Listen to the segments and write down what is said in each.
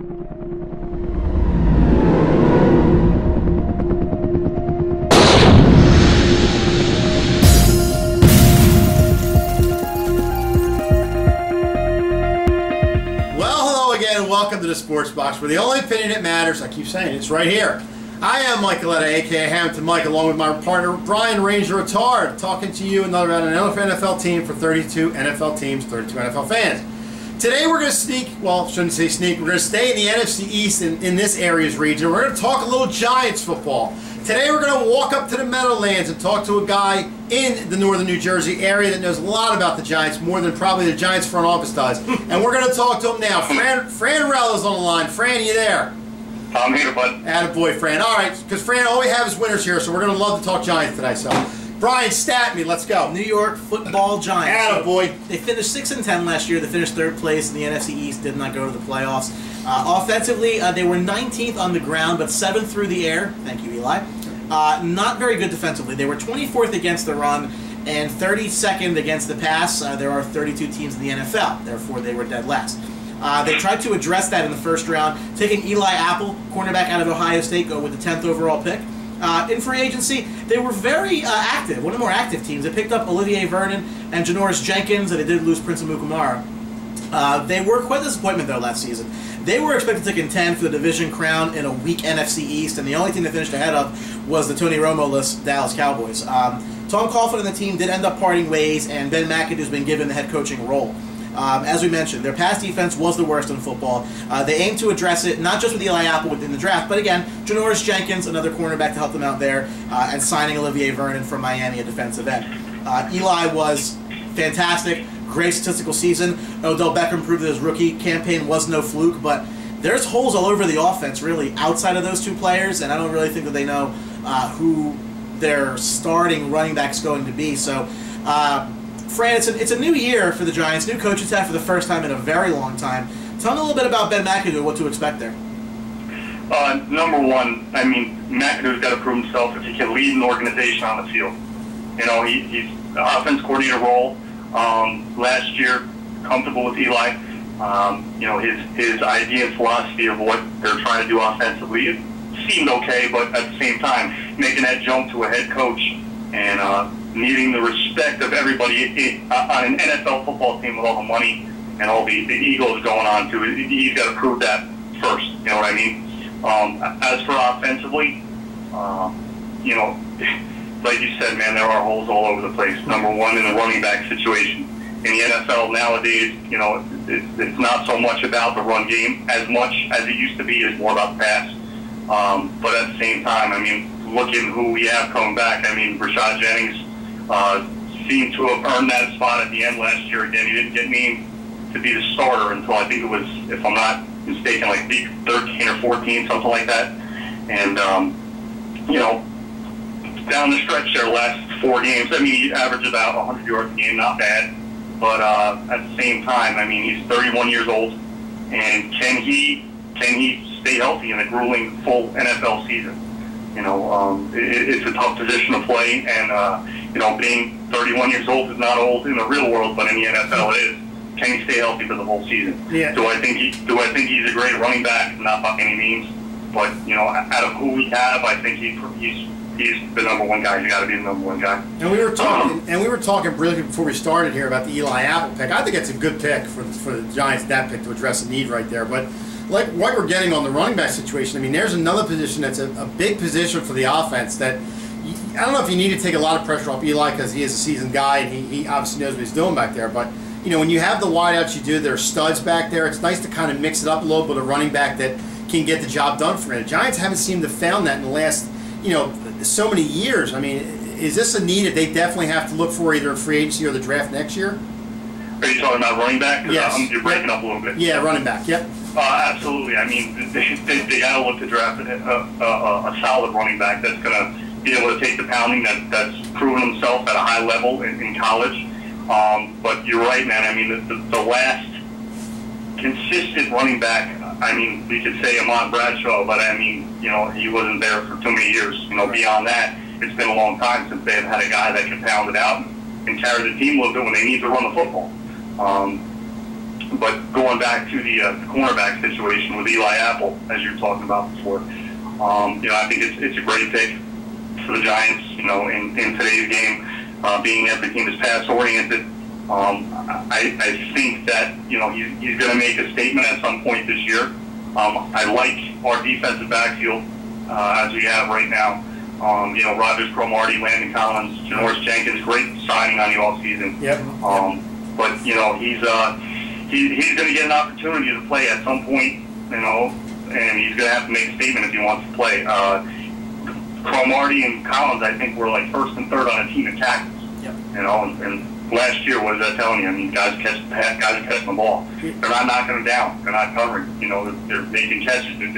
Welcome to the Sports Box, where the only opinion that matters, I keep saying, it's right here. I am Mike Aletta, a.k.a. Hamilton Mike, along with my partner, Brian Ranger Attard, talking to you another about an NFL team for 32 NFL teams, 32 NFL fans. Today we're going to sneak, well, shouldn't say sneak, we're going to stay in the NFC East in this area's region. We're going to talk a little Giants football. Today we're going to walk up to the Meadowlands and talk to a guy in the northern New Jersey area that knows a lot about the Giants, more than probably the Giants front office does. And we're going to talk to him now. Fran Rella's on the line. Fran, you there? I'm here, bud. Attaboy, Fran. All right, because Fran, all we have is winners here, so we're going to love to talk Giants today. So, Brian, stat me. Let's go. New York Football Giants. Attaboy. So they finished 6-10 last year. They finished third place in the NFC East. Did not go to the playoffs. Offensively, they were 19th on the ground, but 7th through the air. Thank you, Eli. Not very good defensively. They were 24th against the run and 32nd against the pass. There are 32 teams in the NFL. Therefore, they were dead last. They tried to address that in the first round, taking Eli Apple, cornerback out of Ohio State, go with the 10th overall pick. In free agency, they were very active, one of the more active teams. They picked up Olivier Vernon and Janoris Jenkins, and they did lose Prince Amukamara. They were quite a disappointment, though, last season. They were expected to contend for the division crown in a weak NFC East, and the only team they finished ahead of was the Tony Romo-less Dallas Cowboys. Tom Coughlin and the team did end up parting ways, and Ben McAdoo's been given the head coaching role. As we mentioned, their pass defense was the worst in football. They aimed to address it, not just with Eli Apple within the draft, but again, Janoris Jenkins, another cornerback to help them out there, and signing Olivier Vernon from Miami, a defensive end. Eli was fantastic. Great statistical season. Odell Beckham proved that his rookie campaign was no fluke, but there's holes all over the offense, really, outside of those two players, and I don't really think that they know who their starting running back's going to be. So, Fran, it's a new year for the Giants, new coaching staff for the first time in a very long time. Tell me a little bit about Ben McAdoo, what to expect there. Number one, I mean, McAdoo's got to prove himself if he can lead an organization on the field. You know, he's the offense coordinator role. Last year, comfortable with Eli. You know, his idea and philosophy of what they're trying to do offensively, it seemed okay, but at the same time, making that jump to a head coach and needing the respect of everybody on an NFL football team with all the money and all the egos going on to it, he's got to prove that first. You know what I mean? As for offensively, you know, like you said, man, there are holes all over the place. Number one, in the running back situation. In the NFL nowadays, you know, it's not so much about the run game as much as it used to be. It's more about the pass. But at the same time, I mean, looking who we have coming back, I mean, Rashad Jennings seemed to have earned that spot at the end last year. Again, he didn't get named to be the starter until I think it was, if I'm not mistaken, like week 13 or 14, something like that. And, you know, down the stretch there, last 4 games, I mean, he averaged about 100 yards a game, not bad. But at the same time, I mean, he's 31 years old, and can he stay healthy in a grueling full NFL season? You know, it's a tough position to play, and you know, being 31 years old is not old in the real world, but in the NFL it is. Can he stay healthy for the whole season? Yeah. Do I think he's a great running back? Not by any means, but you know, out of who we have, I think he's the number one guy. You got to be the number one guy. And we were talking briefly before we started here about the Eli Apple pick. I think it's a good pick for the Giants, that pick, to address a need right there. But like what we're getting on the running back situation, I mean, there's another position that's a big position for the offense that I don't know if you need to take a lot of pressure off Eli because he is a seasoned guy and he obviously knows what he's doing back there. But you know, when you have the wideouts you do, there are studs back there. It's nice to kind of mix it up a little bit, a running back that can get the job done for you. The Giants haven't seemed to have found that in the last, you know, so many years. I mean, is this a need that they definitely have to look for either in free agency or the draft next year? Are you talking about running back? Yes. You're breaking up a little bit. Yeah, running back, yep. Absolutely. I mean, they got to look to draft a solid running back that's going to be able to take the pounding, that's proven himself at a high level in college. But you're right, man. I mean, the last consistent running back, I mean, we could say Ahmad Bradshaw, but I mean, you know, he wasn't there for too many years. You know, beyond that, it's been a long time since they've had a guy that can pound it out and carry the team a little bit when they need to run the football. But going back to the cornerback situation with Eli Apple, as you were talking about before, I think it's a great pick for the Giants. In today's game, being everything is pass oriented, I think that he's going to make a statement at some point this year. I like our defensive backfield as we have right now. Rogers, Cromartie, Landon Collins, Janoris Jenkins, great signing on the offseason. Yep. But he's going to get an opportunity to play at some point, and he's going to have to make a statement if he wants to play. Cromartie and Collins, I think, were like first and third on a team in tackles. Yep. And last year, what is that telling you? I mean, guys catch the ball. They're not knocking them down. They're not covering. They're making catches, and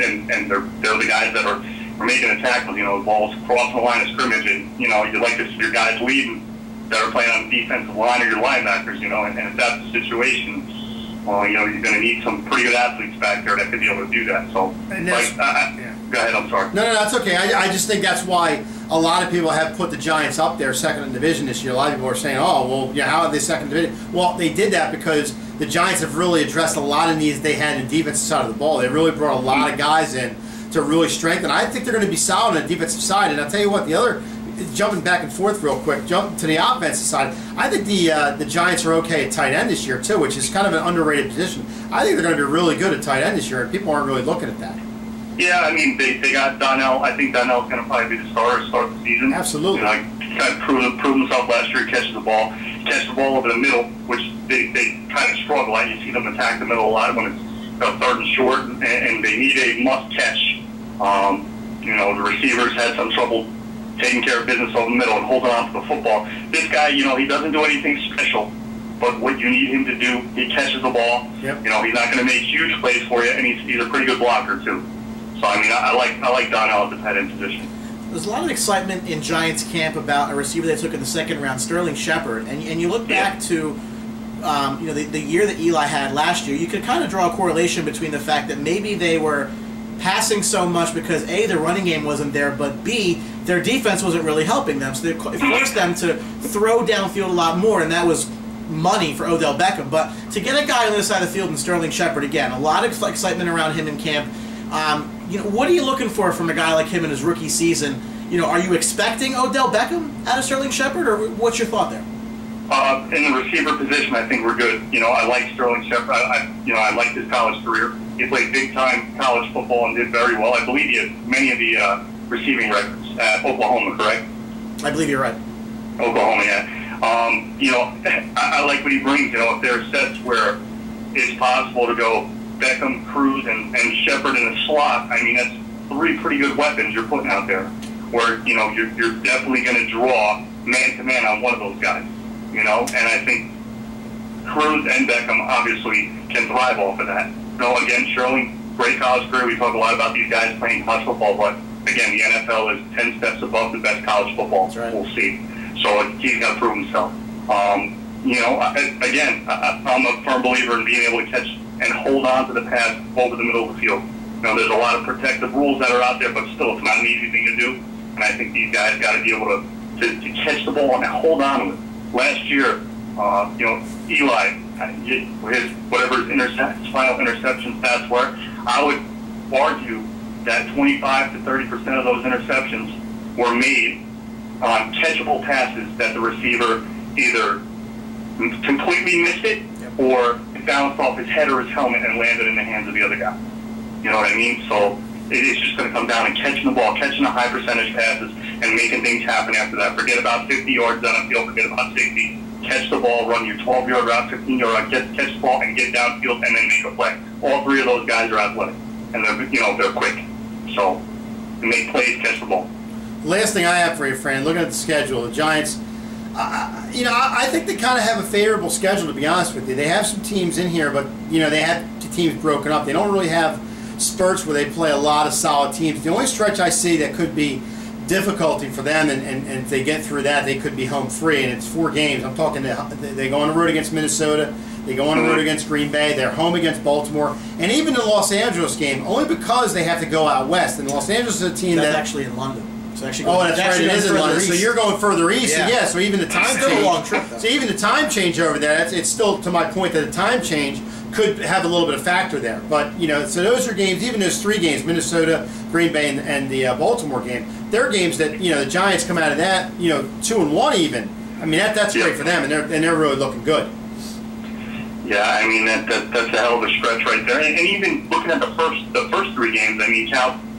they're the guys that are making the tackles. The balls crossing the line of scrimmage, and you'd like to see your guys leading that are playing on the defensive line or your linebackers. And if that's the situation, well, you're going to need some pretty good athletes back there that could be able to do that. So, go ahead. I'm sorry. No, that's okay. I just think that's why a lot of people have put the Giants up there, second in division this year. A lot of people are saying, "Oh, well, yeah, how are they second division?" Well, they did that because the Giants have really addressed a lot of needs they had in the defensive side of the ball. They really brought a lot of guys in to really strengthen. I think they're going to be solid on the defensive side. And I'll tell you what, the other, jumping back and forth real quick, jump to the offensive side, I think the Giants are okay at tight end this year too, which is kind of an underrated position. I think they're going to be really good at tight end this year, and people aren't really looking at that. Yeah, I mean, they got Donnell. I think Donnell's going to probably be the starter to start the season. Absolutely. Kind of proved himself last year. Catches the ball over the middle, which they kind of struggle at. You see them attack the middle a lot when it's third and short, and they need a must catch. The receivers had some trouble taking care of business over the middle and holding on to the football. This guy, he doesn't do anything special, but what you need him to do, he catches the ball. Yep. He's not going to make huge plays for you, and he's a pretty good blocker too. So I mean, I like Donnell at the tight end position. There's a lot of excitement in Giants camp about a receiver they took in the second round, Sterling Shepard, and you look back to the year that Eli had last year. You could kind of draw a correlation between the fact that maybe they were passing so much because A, their running game wasn't there, but B, their defense wasn't really helping them, so they forced them to throw downfield a lot more, and that was money for Odell Beckham. But to get a guy on the other side of the field in Sterling Shepard, again, a lot of excitement around him in camp. What are you looking for from a guy like him in his rookie season? Are you expecting Odell Beckham out of Sterling Shepard, or what's your thought there? In the receiver position, I think we're good. I like Sterling Shepard. I liked his college career. He played big-time college football and did very well. I believe he had many of the receiving records at Oklahoma, correct? I believe you're right. Oklahoma, yeah. I like what he brings. If there are sets where it's possible to go Beckham, Cruz, and Shepard in the slot, I mean, that's three pretty good weapons you're putting out there. Where you're definitely going to draw man-to-man on one of those guys. And I think Cruz and Beckham obviously can thrive off of that. Again, Sterling, great college career. We talk a lot about these guys playing college football, but again, the NFL is 10 steps above the best college football. That's right. We'll see. So he's got to prove himself. Again, I'm a firm believer in being able to catch and hold on to the pass over the middle of the field. There's a lot of protective rules that are out there, but still, it's not an easy thing to do. And I think these guys got to be able to catch the ball and hold on to it. Last year, Eli, whatever his final interception stats were, I would argue that 25 to 30% of those interceptions were made on catchable passes that the receiver either completely missed it or it bounced off his head or his helmet and landed in the hands of the other guy. You know what I mean? So it's just going to come down to catching the ball, catching the high percentage passes, and making things happen after that. Forget about 50 yards down the field, forget about 60. Catch the ball, run your 12-yard route, 15-yard route, catch the ball, and get downfield, and then make a play. All three of those guys are athletic, and they're quick. So they make plays, catch the ball. Last thing I have for you, Fran, looking at the schedule, the Giants, I think they kind of have a favorable schedule, to be honest with you. They have some teams in here, but, they have the teams broken up. They don't really have spurts where they play a lot of solid teams. The only stretch I see that could be difficulty for them, and if they get through that, they could be home free, and it's 4 games. I'm talking, they go on the road against Minnesota, they go on the road against Green Bay, they're home against Baltimore, and even the Los Angeles game, only because they have to go out west, and Los Angeles is a team that's actually in London. So actually that's right, it is in London. So you're going further east, yeah. So even the time change. Still a long trip, though. So even the time change over there, it's still, to my point, that the time change could have a little bit of factor there. But, you know, so those are games, even those 3 games, Minnesota, Green Bay, and the Baltimore game, they're games that, you know, the Giants come out of that, you know, 2-1 even. I mean, that's great for them, and they're really looking good. Yeah, I mean, that's a hell of a stretch right there. And even looking at the first 3 games, I mean,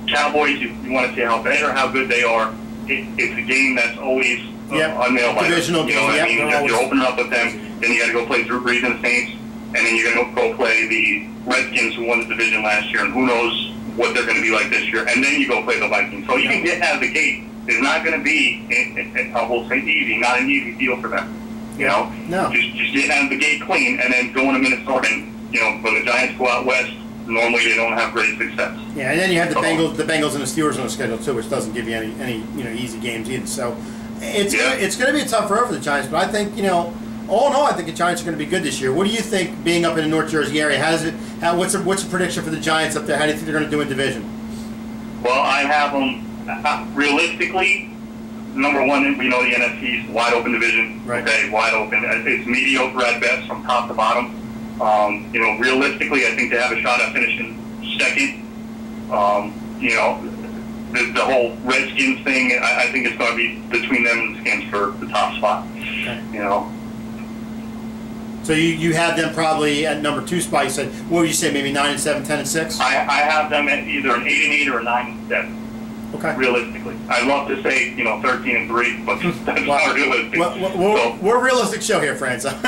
Cowboys, you want to see how bad or how good they are. It's a game that's always unnailed by divisional them. You know what I mean? You're opening up with them, then you got to go play Drew Brees and the Saints, and then you're going to go play the Redskins, who won the division last year, and who knows what they're going to be like this year. And then you go play the Vikings. So you can get out of the gate. It's not going to be, I will say, easy. Not an easy deal for them. You know, just getting out of the gate clean, and then going to Minnesota. And you know, when the Giants go out west, normally they don't have great success. Yeah, and then you have the Bengals and the Steelers on the schedule too, which doesn't give you any you know, easy games either. So it's going to be a tough road for the Giants, but I think, you know, all in all, I think the Giants are going to be good this year. What do you think, being up in the North Jersey area? What's the prediction for the Giants up there? How do you think they're going to do in division? Well, I have them realistically. Number one, we know the NFC is wide open division. Right. Okay, wide open. It's mediocre at best from top to bottom. You know, realistically, I think they have a shot at finishing second. You know, the whole Redskins thing, I think it's going to be between them and the Skins for the top spot. Okay. You know. So you have them probably at number 2 spot. You said, what would you say, maybe 9-7, 10-6? I have them at either an 8-8 or a 9-7. Okay. Realistically, I'd love to say, you know, 13-3, but that's not realistic. We're a realistic show here, friends. we don't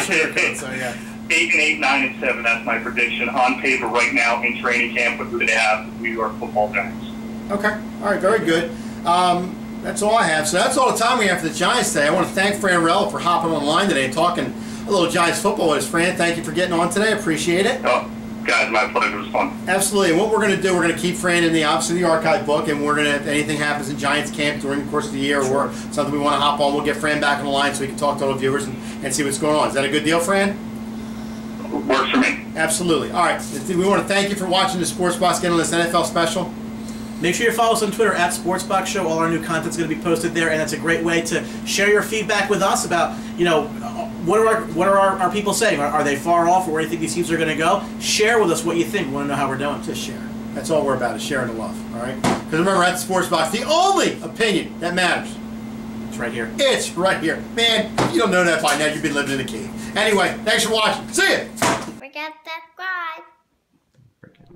sugarcoat, so yeah. 8-8, 9-7. That's my prediction on paper right now in training camp with who they have, the New York Football Giants. Okay. All right. Very good. That's all I have. So that's all the time we have for the Giants today. I want to thank Fran Rella for hopping online today and talking a little Giants football with us. Fran, thank you for getting on today. Appreciate it. Oh, guys, my pleasure. It was fun. Absolutely. And what we're going to do, we're going to keep Fran in the archive book, and we're going to, if anything happens in Giants camp during the course of the year or something we want to hop on, we'll get Fran back on the line so we can talk to all the viewers and see what's going on. Is that a good deal, Fran? Works for me. Absolutely. All right. We want to thank you for watching the Sports Box, getting on this NFL special. Make sure you follow us on Twitter at SportsBox Show. All our new content's going to be posted there, and that's a great way to share your feedback with us about, you know, what are our people saying? Are they far off, or where do you think these teams are going to go? Share with us what you think. We want to know how we're doing. Just share. That's all we're about, is sharing the love. All right. Because remember, at the Sports Box, the only opinion that matters. It's right here. It's right here, man. If you don't know that by now, you've been living in a cave. Anyway, thanks for watching. See ya. Forget to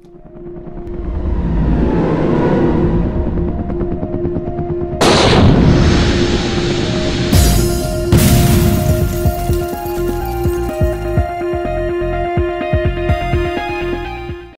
subscribe.